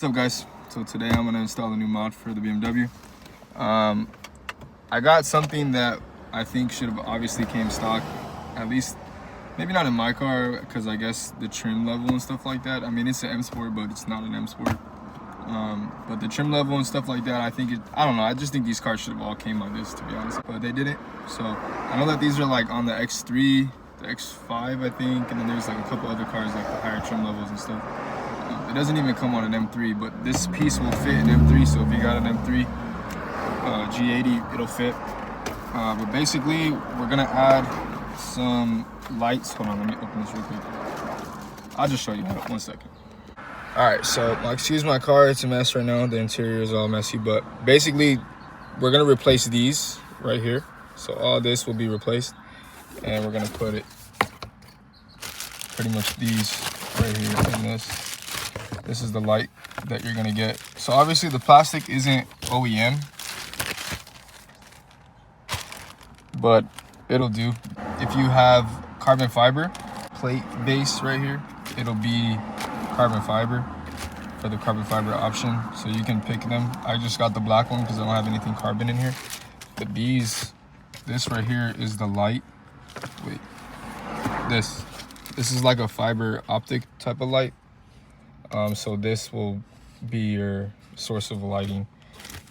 What's up, guys? So today I'm gonna install a new mod for the BMW. I got something that I think should have obviously came stock, at least maybe not in my car, because I guess the trim level and stuff like that. I mean, it's an M Sport, but it's not an M Sport. But the trim level and stuff like that, I don't know, I just think these cars should have all came like this, to be honest, but they didn't. So I know that these are like on the X3, the X5, I think, and then there's like a couple other cars like the higher trim levels and stuff. It doesn't even come on an M3, but this piece will fit an M3, so if you got an M3 G80, it'll fit. But basically, we're gonna add some lights. Hold on, let me open this real quick. I'll just show you. One second. Alright, so excuse my car, it's a mess right now. The interior is all messy, but basically, we're gonna replace these right here. So all this will be replaced, and we're gonna put it pretty much these right here in this. This is the light that you're gonna get. So obviously the plastic isn't OEM, but it'll do. If you have carbon fiber plate base right here, it'll be carbon fiber for the carbon fiber option. So you can pick them. I just got the black one because I don't have anything carbon in here. But this right here is the light. Wait, this is like a fiber optic type of light. So this will be your source of lighting.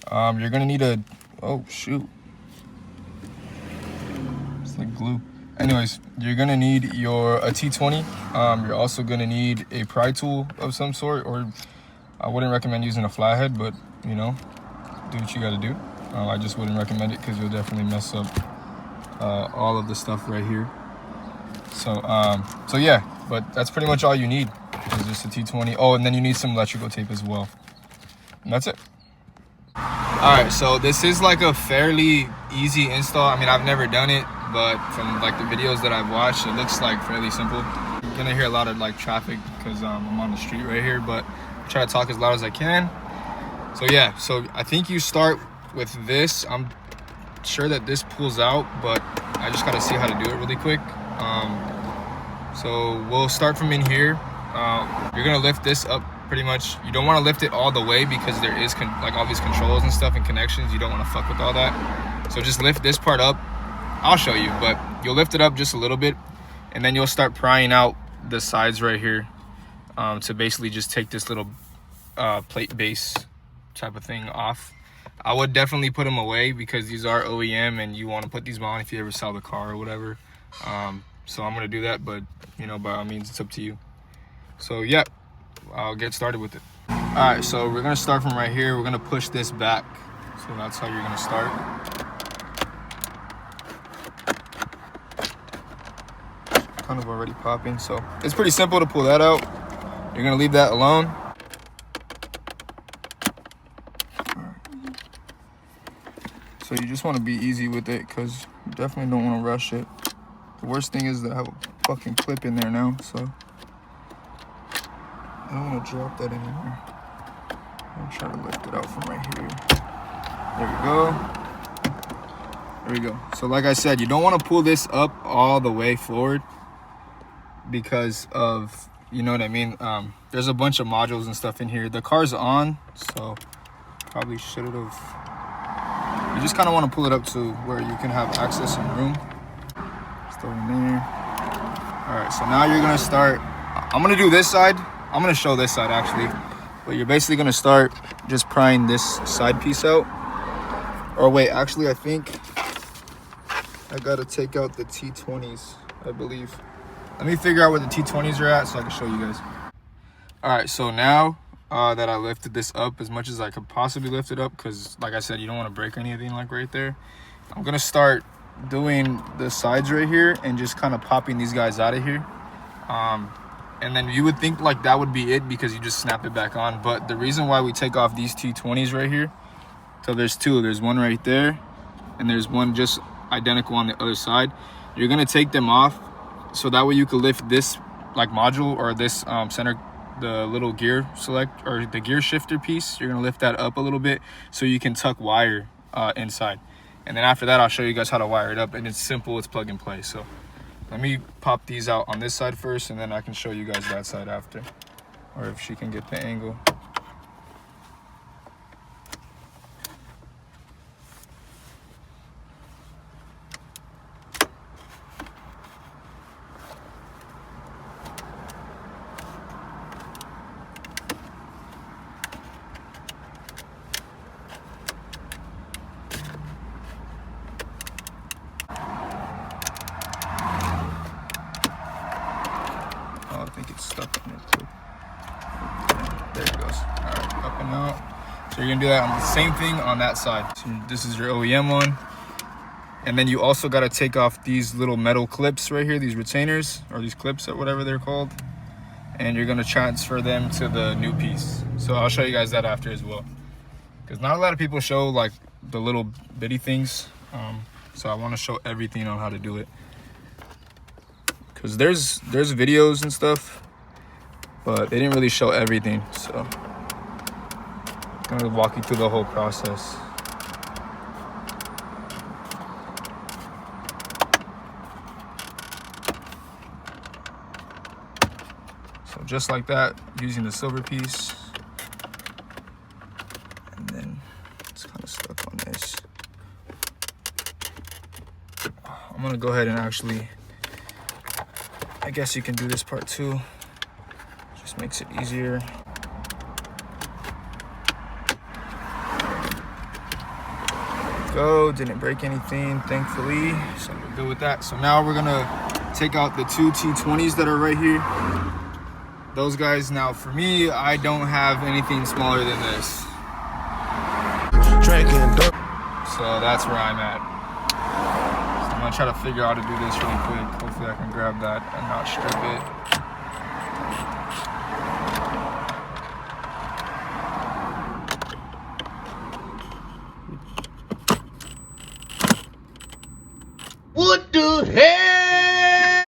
You're gonna need oh shoot, it's like glue. Anyways, you're gonna need a T20. You're also gonna need a pry tool of some sort, or I wouldn't recommend using a flathead, but you know, do what you gotta do. I just wouldn't recommend it because you'll definitely mess up all of the stuff right here. So yeah, but that's pretty much all you need. Is just a T20. Oh, and then you need some electrical tape as well. And that's it. Alright, so this is like a fairly easy install. I mean, I've never done it, but from like the videos that I've watched, it looks like fairly simple. You're gonna hear a lot of like traffic because I'm on the street right here, but I try to talk as loud as I can. So yeah, so I think you start with this. I'm sure that this pulls out, but I just gotta see how to do it really quick. So we'll start from in here. You're gonna lift this up pretty much. You don't want to lift it all the way because there is like all these controls and stuff and connections. You don't want to fuck with all that. So just lift this part up. I'll show you, but you'll lift it up just a little bit, and then you'll start prying out the sides right here to basically just take this little plate base type of thing off. I would definitely put them away because these are OEM and you want to put these on if you ever sell the car or whatever. So I'm gonna do that, but you know, by all means, it's up to you. So yeah, I'll get started with it. All right, so we're gonna start from right here. We're gonna push this back. So that's how you're gonna start. Kind of already popping, so it's pretty simple to pull that out. You're gonna leave that alone. So you just wanna be easy with it because you definitely don't wanna rush it. The worst thing is that I have a fucking clip in there now, so I don't want to drop that in here. I'm trying to lift it out from right here. There we go. So like I said, you don't want to pull this up all the way forward because of, you know what I mean? There's a bunch of modules and stuff in here. The car's on, so probably should have. You just kind of want to pull it up to where you can have access and room. Throw it in there. All right, so now you're gonna start. I'm gonna do this side. I'm gonna show this side actually, but you're basically gonna start just prying this side piece out. Or wait, actually I think I gotta take out the T20s, I believe. Let me figure out where the T20s are at so I can show you guys. All right, so now that I lifted this up as much as I could possibly lift it up, because like I said, you don't want to break anything like right there. I'm gonna start doing the sides right here and just kind of popping these guys out of here. And then you would think like that would be it because you just snap it back on. But the reason why we take off these T20s right here, so there's two. There's one right there, and there's one just identical on the other side. You're gonna take them off so that way you can lift this like module or this center, the little gear select or the gear shifter piece. You're gonna lift that up a little bit so you can tuck wire inside. And then after that, I'll show you guys how to wire it up, and it's simple. It's plug and play. So let me pop these out on this side first, and then I can show you guys that side after. Or if she can get the angle. popping out. So you're gonna do that on the same thing on that side. So this is your OEM one. And then you also gotta take off these little metal clips right here, these retainers, or these clips or whatever they're called. And you're gonna transfer them to the new piece. So I'll show you guys that after as well. Because not a lot of people show like the little bitty things. So I wanna show everything on how to do it. Because there's videos and stuff, but they didn't really show everything. So I'm gonna walk you through the whole process. So just like that, using the silver piece. And then it's kind of stuck on this. I'm gonna go ahead and actually, I guess you can do this part too. Just makes it easier. Go, didn't break anything, thankfully. So we're good with that. So now we're gonna take out the two T20s that are right here. Those guys, now for me, I don't have anything smaller than this. So that's where I'm at. So I'm gonna try to figure out how to do this really quick. Hopefully I can grab that and not strip it. What the heck?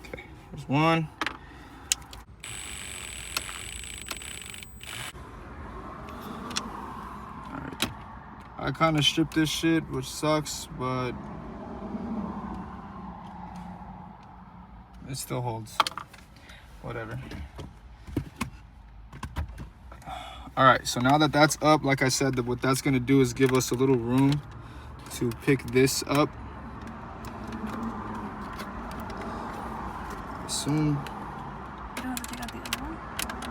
Okay, there's one. Alright. I kind of stripped this shit, which sucks, but it still holds. Whatever. Alright, so now that that's up, like I said, what that's going to do is give us a little room to pick this up. Soon. You don't have to take out the other one?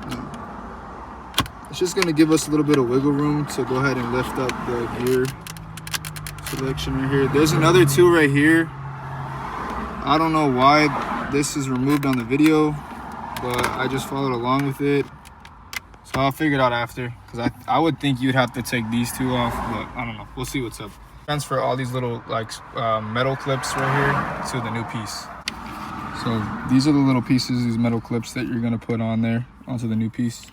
No. It's just gonna give us a little bit of wiggle room to go ahead and lift up the gear selection right here. There's another two right here. I don't know why this is removed on the video, but I just followed along with it. So I'll figure it out after, because I would think you'd have to take these two off, but I don't know. We'll see what's up. Transfer all these little like metal clips right here to the new piece. So these are the little pieces, these metal clips that you're gonna put on there onto the new piece.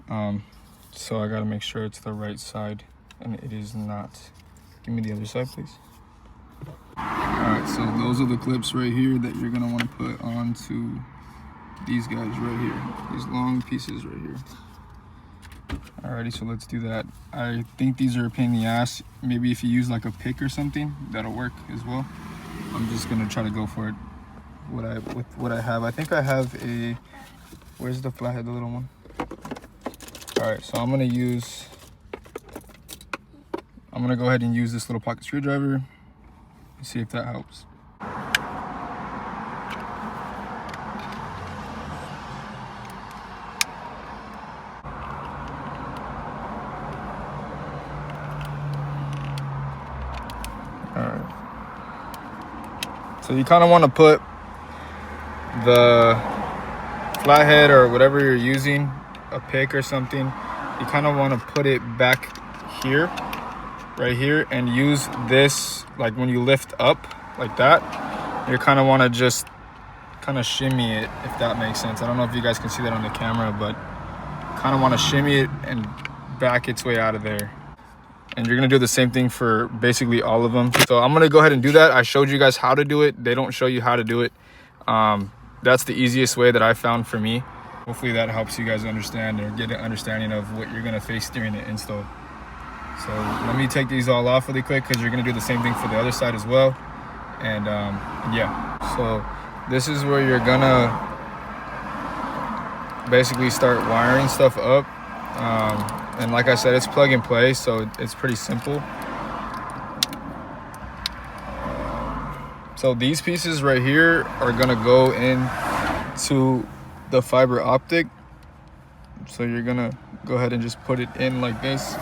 So I gotta make sure it's the right side, and it is not. Give me the other side, please. All right, so those are the clips right here that you're gonna wanna put onto these guys right here, these long pieces right here. Alrighty, so let's do that. I think these are a pain in the ass. Maybe if you use like a pick or something, that'll work as well. I'm just gonna try to go for it. With what I have. I think I have a, where's the flathead, the little one? All right, so I'm gonna go ahead and use this little pocket screwdriver and see if that helps. All right. So you kind of want to put the flathead or whatever you're using, a pick or something, you kind of want to put it back here, right here, and use this like when you lift up like that. You kind of want to just kind of shimmy it, if that makes sense. I don't know if you guys can see that on the camera, but kind of want to shimmy it and back its way out of there. And you're gonna do the same thing for basically all of them. So I'm gonna go ahead and do that. I showed you guys how to do it. They don't show you how to do it. That's the easiest way that I found for me. Hopefully that helps you guys understand or get an understanding of what you're gonna face during the install. So let me take these all off really quick, because you're gonna do the same thing for the other side as well. And yeah, so this is where you're gonna basically start wiring stuff up. And like I said, it's plug and play, so it's pretty simple. So these pieces right here are gonna go into the fiber optic. So you're gonna go ahead and just put it in like this.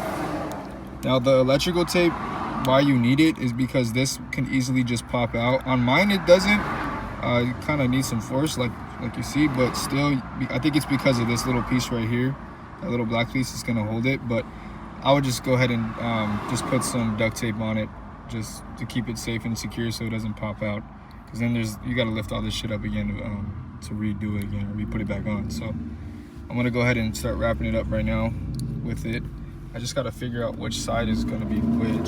Now the electrical tape, why you need it is because this can easily just pop out. On mine it doesn't. You kind of need some force like you see, but still, I think it's because of this little piece right here. That little black piece is gonna hold it, but I would just go ahead and just put some duct tape on it just to keep it safe and secure so it doesn't pop out. Because then you gotta lift all this shit up again to redo it again or re-put it back on. So I'm gonna go ahead and start wrapping it up right now with it. I just gotta figure out which side is gonna be which.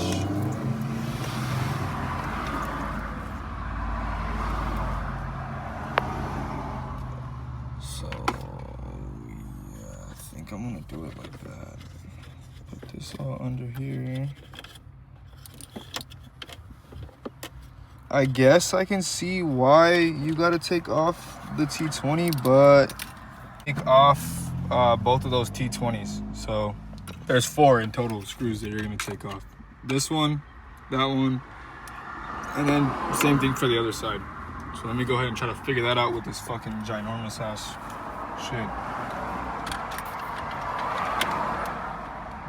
So yeah, I think I'm gonna do it like that. Put this all under here. I guess I can see why you gotta take off the T20, but take off both of those T20s. So there's 4 in total screws that you're gonna take off. This one, that one, and then same thing for the other side. So let me go ahead and try to figure that out with this fucking ginormous ass shit.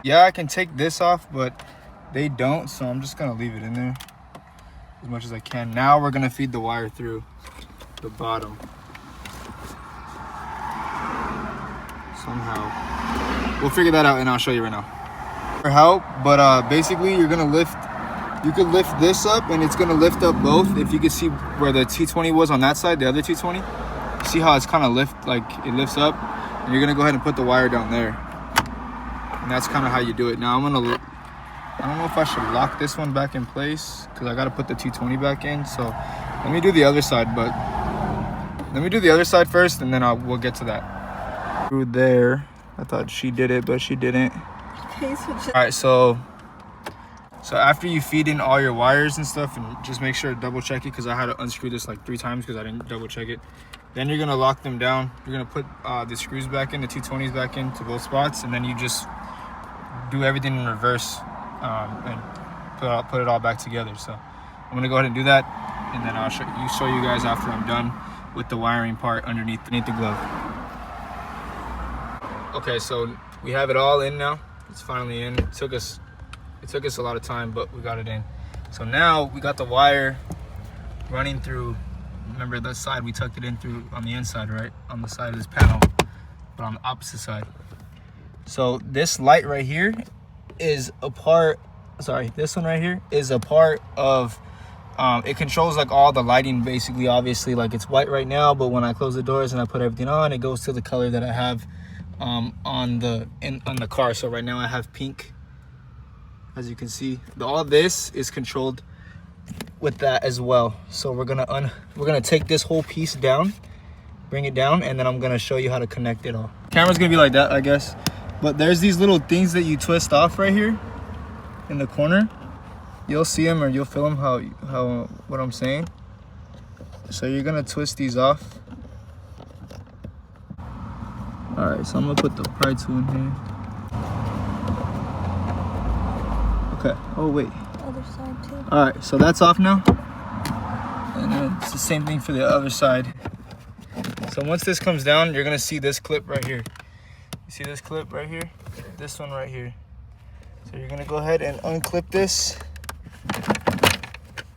Yeah, I can take this off, but they don't, so I'm just gonna leave it in there as much as I can. Now we're gonna feed the wire through the bottom somehow. We'll figure that out and I'll show you right now. For help, but basically you could lift this up and it's gonna lift up both. If you can see where the T20 was on that side, the other T20, see how it's kind of it lifts up, and you're gonna go ahead and put the wire down there. And that's kind of how you do it. Now I don't know if I should lock this one back in place because I got to put the T20 back in. So let me do the other side, but let me do the other side first and then we'll get to that. Through there, I thought she did it, but she didn't. All right, so after you feed in all your wires and stuff, and just make sure to double check it because I had to unscrew this like 3 times because I didn't double check it. Then you're gonna lock them down. You're gonna put the screws back in, the T20s back into both spots, and then you just do everything in reverse and put it all back together. So I'm gonna go ahead and do that, and then I'll show you guys after I'm done with the wiring part underneath the glove. Okay, so we have it all in now. It's finally in. It took us a lot of time, but we got it in. So now we got the wire running through. Remember that side we tucked it in through on the inside, right? On the side of this panel, but on the opposite side. So this light right here is a part, this one right here is a part of, it controls like all the lighting basically. Obviously, like it's white right now, but when I close the doors and I put everything on, it goes to the color that I have on the car. So right now I have pink, as you can see. All this is controlled with that as well. So we're gonna take this whole piece down, bring it down, and then I'm gonna show you how to connect it all. Camera's gonna be like that, I guess. But there's these little things that you twist off right here in the corner. You'll see them or you'll feel them what I'm saying. So you're gonna twist these off. All right, so I'm gonna put the pry tool in here. Okay, oh wait. Other side too. All right, so that's off now. And then it's the same thing for the other side. So once this comes down, you're gonna see this clip right here. You see this clip right here? This one right here. So you're gonna go ahead and unclip this,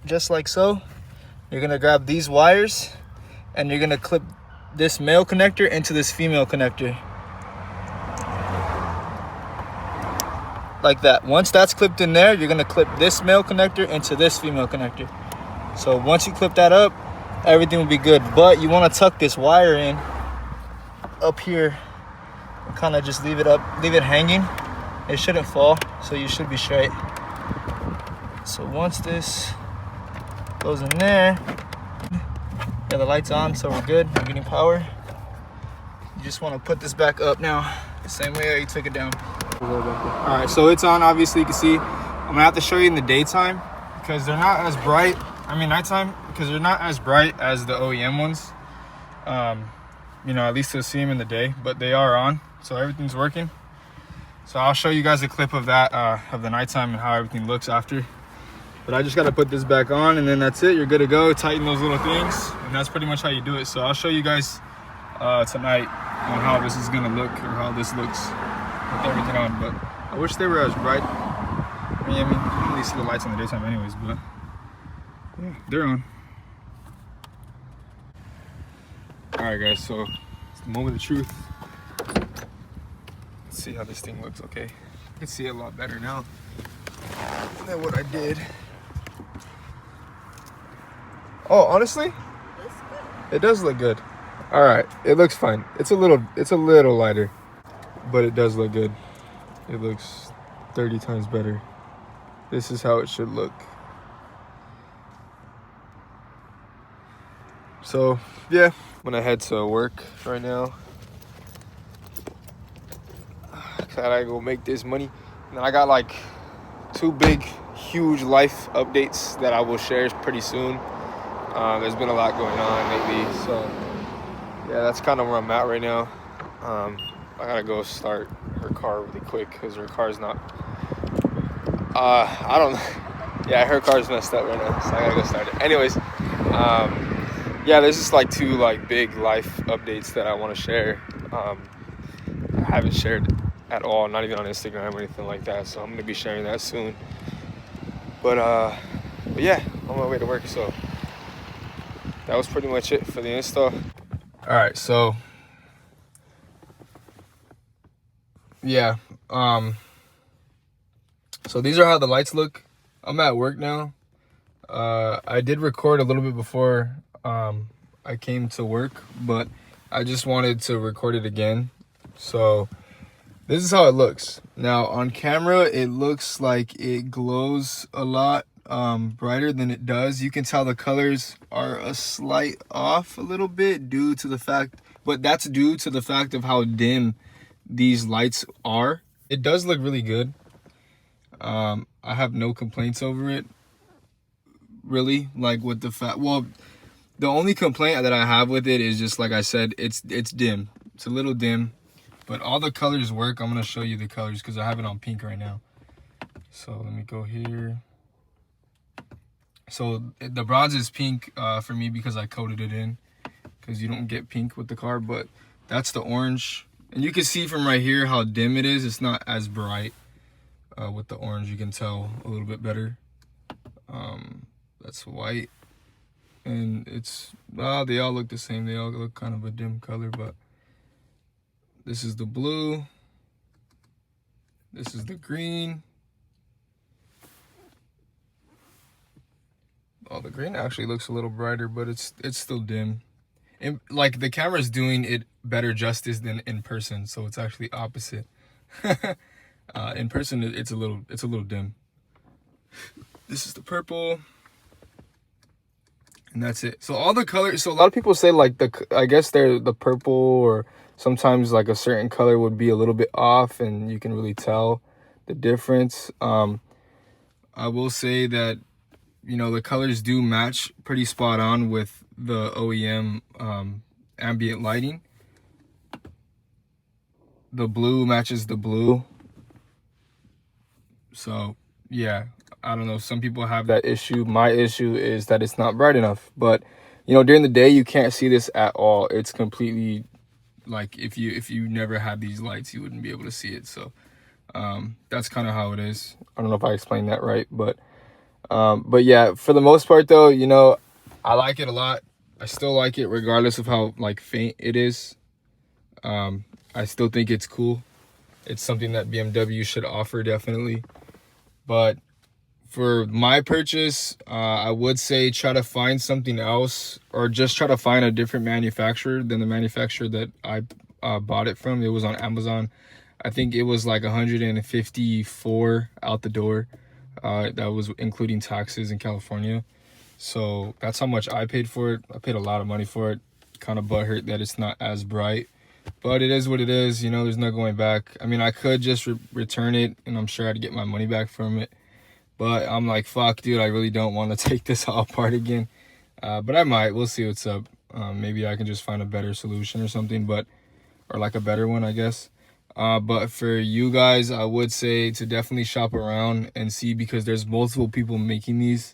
just like so. You're gonna grab these wires and you're gonna clip this male connector into this female connector. Like that. Once that's clipped in there, you're gonna clip this male connector into this female connector. So once you clip that up, everything will be good. But you wanna tuck this wire in up here. Kind of just leave it hanging. It shouldn't fall, so you should be straight. So once this goes in there, yeah, the light's on, so we're good. We're getting power. You just want to put this back up now, the same way you took it down. All right, so it's on. Obviously, you can see. I'm gonna have to show you in the daytime because they're not as bright. I mean, nighttime because they're not as bright as the OEM ones. You know, at least you'll see them in the day, but they are on. So everything's working. So I'll show you guys a clip of that, of the nighttime and how everything looks after. But I just got to put this back on and then that's it. You're good to go. Tighten those little things. And that's pretty much how you do it. So I'll show you guys tonight on how this is going to look or how this looks with everything on. But I wish they were as bright. I mean, you don't really see the lights in the daytime anyways, but yeah, they're on. All right, guys. So it's the moment of truth. Let's see how this thing looks. Okay, I can see it a lot better now than what I did. Oh, honestly, it does look good. All right, it looks fine. It's a little lighter, but it does look good. It looks 30 times better. This is how it should look. So yeah, I'm gonna head to work right now. I go make this money. And then I got like 2 big, huge life updates that I will share pretty soon. There's been a lot going on lately, so yeah, that's kind of where I'm at right now. I gotta go start her car really quick because her car's not. I don't know. Yeah, her car's messed up right now, so I gotta go start it. Anyways, yeah, there's just like 2 like big life updates that I want to share. I haven't shared at all, not even on Instagram or anything like that, so I'm gonna be sharing that soon. But yeah, I'm on my way to work, so that was pretty much it for the install. All right, so yeah, so these are how the lights look. I'm at work now. I did record a little bit before I came to work, but I just wanted to record it again. So this is how it looks. Now on camera, it looks like it glows a lot brighter than it does. You can tell the colors are a slight off a little bit due to the fact, but that's due to the fact of how dim these lights are. It does look really good. I have no complaints over it, really. Like with the fact, well, the only complaint that I have with it is just like I said, it's dim. It's a little dim. But all the colors work. I'm going to show you the colors because I have it on pink right now. So let me go here. So the bronze is pink for me because I coated it in. Because you don't get pink with the car. But that's the orange. And you can see from right here how dim it is. It's not as bright with the orange. You can tell a little bit better. That's white. And it's, they all look the same. They all look kind of a dim color, but this is the blue. This is the green. Oh, the green actually looks a little brighter, but it's still dim. And like the camera's doing it better justice than in person, so it's actually opposite. In person, it's a little dim. This is the purple. And that's it. So all the colors, so a lot of people say like I guess they're the purple, or sometimes like a certain color would be a little bit off and you can really tell the difference. I will say that, you know, the colors do match pretty spot on with the OEM ambient lighting. The blue matches the blue. So yeah, I don't know, some people have that issue. My issue is that it's not bright enough. But you know, during the day you can't see this at all. It's completely like if you never had these lights, you wouldn't be able to see it. So that's kind of how it is. I don't know if I explained that right, but yeah, for the most part though, you know, I like it a lot. I still like it regardless of how like faint it is. I still think it's cool. It's something that BMW should offer, definitely. But for my purchase, I would say try to find something else, or just try to find a different manufacturer than the manufacturer that I bought it from. It was on Amazon. I think it was like $154 out the door. That was including taxes in California. So that's how much I paid for it. I paid a lot of money for it. Kind of butthurt that it's not as bright. But it is what it is. You know, there's no going back. I mean, I could just return it, and I'm sure I'd get my money back from it. But I'm like, fuck, dude, I really don't want to take this all apart again. But I might. We'll see what's up. Maybe I can just find a better solution or something, or like a better one, I guess. But for you guys, I would say to definitely shop around and see, because there's multiple people making these.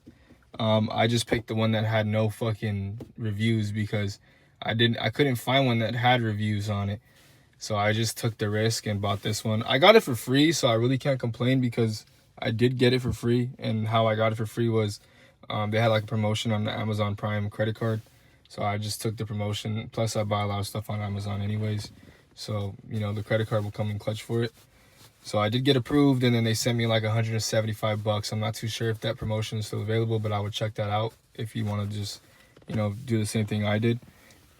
I just picked the one that had no fucking reviews because I couldn't find one that had reviews on it. So I just took the risk and bought this one. I got it for free, so I really can't complain because I did get it for free. And how I got it for free was they had like a promotion on the Amazon Prime credit card. So I just took the promotion. Plus I buy a lot of stuff on Amazon anyways. So, you know, the credit card will come in clutch for it. So I did get approved, and then they sent me like $175. I'm not too sure if that promotion is still available, but I would check that out if you want to just, you know, do the same thing I did.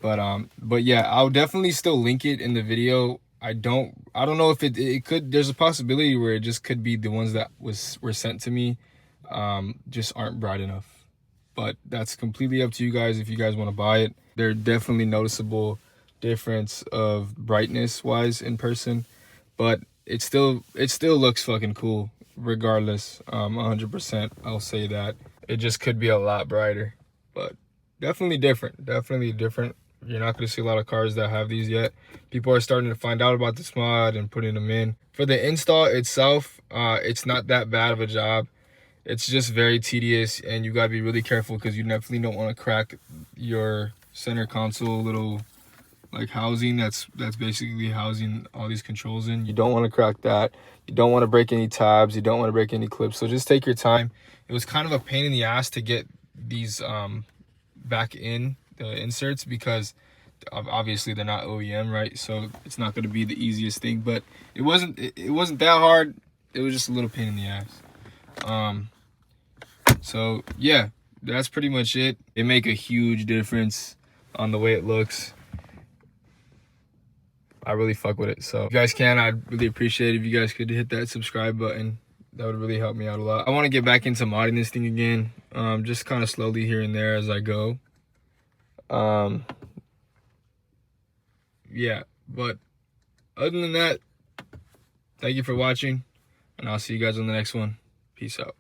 But yeah, I'll definitely still link it in the video. I don't know if it could, there's a possibility where it just could be the ones that were sent to me just aren't bright enough. But that's completely up to you guys if you guys want to buy it. They're definitely noticeable difference of brightness wise in person, but it still looks fucking cool regardless. 100%, I'll say that. It just could be a lot brighter, but definitely different. You're not going to see a lot of cars that have these yet. People are starting to find out about this mod and putting them in. For the install itself, it's not that bad of a job. It's just very tedious, and you gotta be really careful because you definitely don't want to crack your center console little like housing that's basically housing all these controls in. You don't want to crack that. You don't want to break any tabs. You don't want to break any clips. So just take your time. It was kind of a pain in the ass to get these back in the inserts because obviously they're not OEM, right? So it's not going to be the easiest thing, but it wasn't that hard. It was just a little pain in the ass. So yeah, that's pretty much it. They make a huge difference on the way it looks. I really fuck with it. So if you guys can, I'd really appreciate it if you guys could hit that subscribe button. That would really help me out a lot. I want to get back into modding this thing again, just kind of slowly here and there as I go. Yeah, but other than that, thank you for watching, and I'll see you guys on the next one. Peace out.